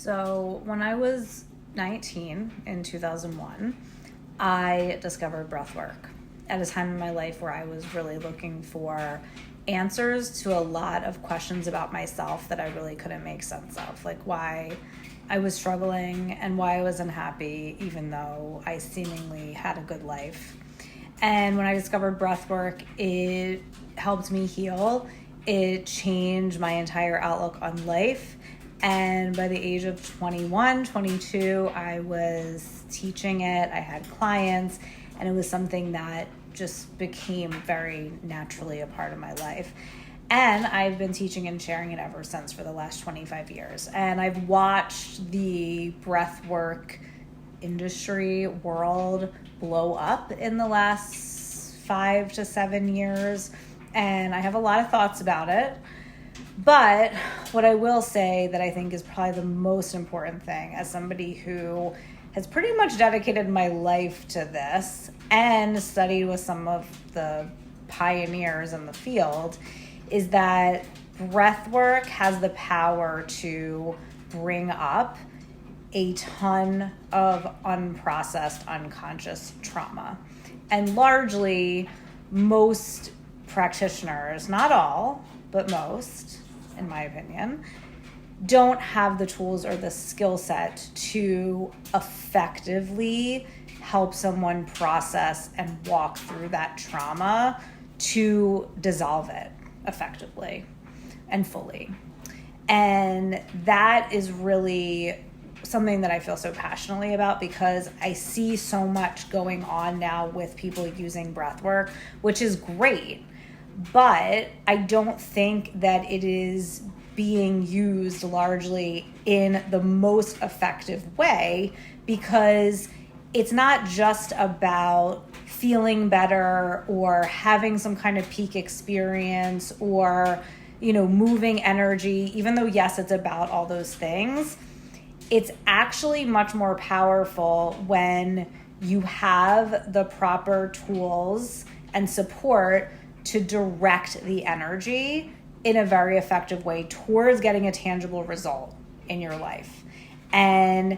So when I was 19 in 2001, I discovered breathwork at a time in my life where I was really looking for answers to a lot of questions about myself that I really couldn't make sense of, like why I was struggling and why I was unhappy, even though I seemingly had a good life. And when I discovered breathwork, it helped me heal. It changed my entire outlook on life. And by the age of 21, 22, I was teaching it. I had clients, and it was something that just became very naturally a part of my life. And I've been teaching and sharing it ever since for the last 25 years. And I've watched the breathwork industry world blow up in the last 5 to 7 years. And I have a lot of thoughts about it. But what I will say that I think is probably the most important thing as somebody who has pretty much dedicated my life to this and studied with some of the pioneers in the field is that breathwork has the power to bring up a ton of unprocessed, unconscious trauma. And largely, most practitioners, not all, but most, in my opinion, don't have the tools or the skill set to effectively help someone process and walk through that trauma to dissolve it effectively and fully. And that is really something that I feel so passionately about because I see so much going on now with people using breathwork, which is great. But I don't think that it is being used largely in the most effective way because it's not just about feeling better or having some kind of peak experience or, moving energy, even though, yes, it's about all those things. It's actually much more powerful when you have the proper tools and support to direct the energy in a very effective way towards getting a tangible result in your life. And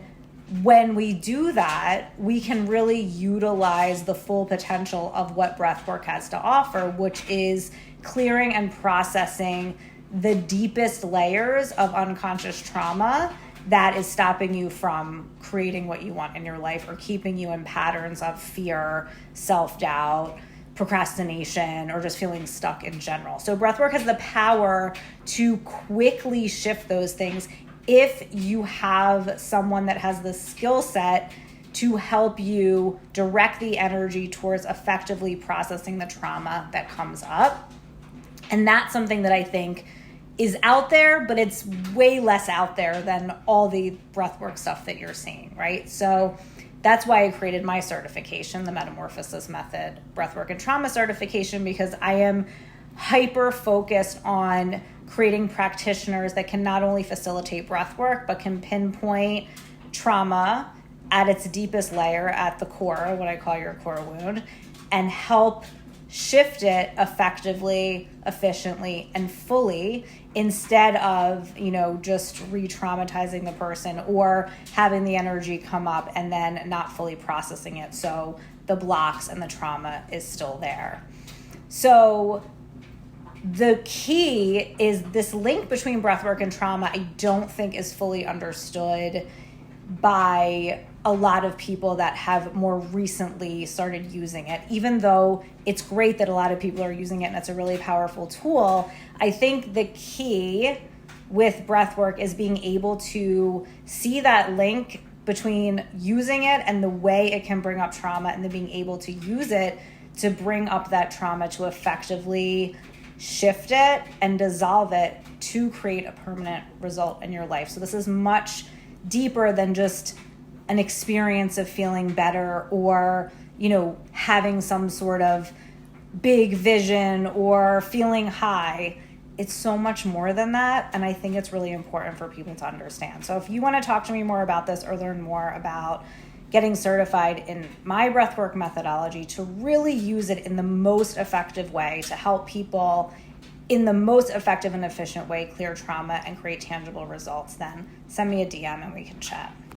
when we do that, we can really utilize the full potential of what breathwork has to offer, which is clearing and processing the deepest layers of unconscious trauma that is stopping you from creating what you want in your life or keeping you in patterns of fear, self-doubt, procrastination, or just feeling stuck in general. So breathwork has the power to quickly shift those things if you have someone that has the skill set to help you direct the energy towards effectively processing the trauma that comes up. And that's something that I think is out there, but it's way less out there than all the breathwork stuff that you're seeing, right? So that's why I created my certification, the Metamorphosis Method Breathwork and Trauma Certification, because I am hyper focused on creating practitioners that can not only facilitate breathwork, but can pinpoint trauma at its deepest layer, at the core, what I call your core wound, and help shift it effectively, efficiently, and fully instead of, just re-traumatizing the person or having the energy come up and then not fully processing it. So the blocks and the trauma is still there. So the key is this link between breathwork and trauma, I don't think is fully understood by a lot of people that have more recently started using it. Even though it's great that a lot of people are using it and it's a really powerful tool, I think the key with breathwork is being able to see that link between using it and the way it can bring up trauma, and then being able to use it to bring up that trauma to effectively shift it and dissolve it to create a permanent result in your life. So this is much deeper than just an experience of feeling better or, having some sort of big vision or feeling high. It's so much more than that. And I think it's really important for people to understand. So if you want to talk to me more about this or learn more about getting certified in my breathwork methodology to really use it in the most effective way to help people in the most effective and efficient way clear trauma and create tangible results, then send me a DM and we can chat.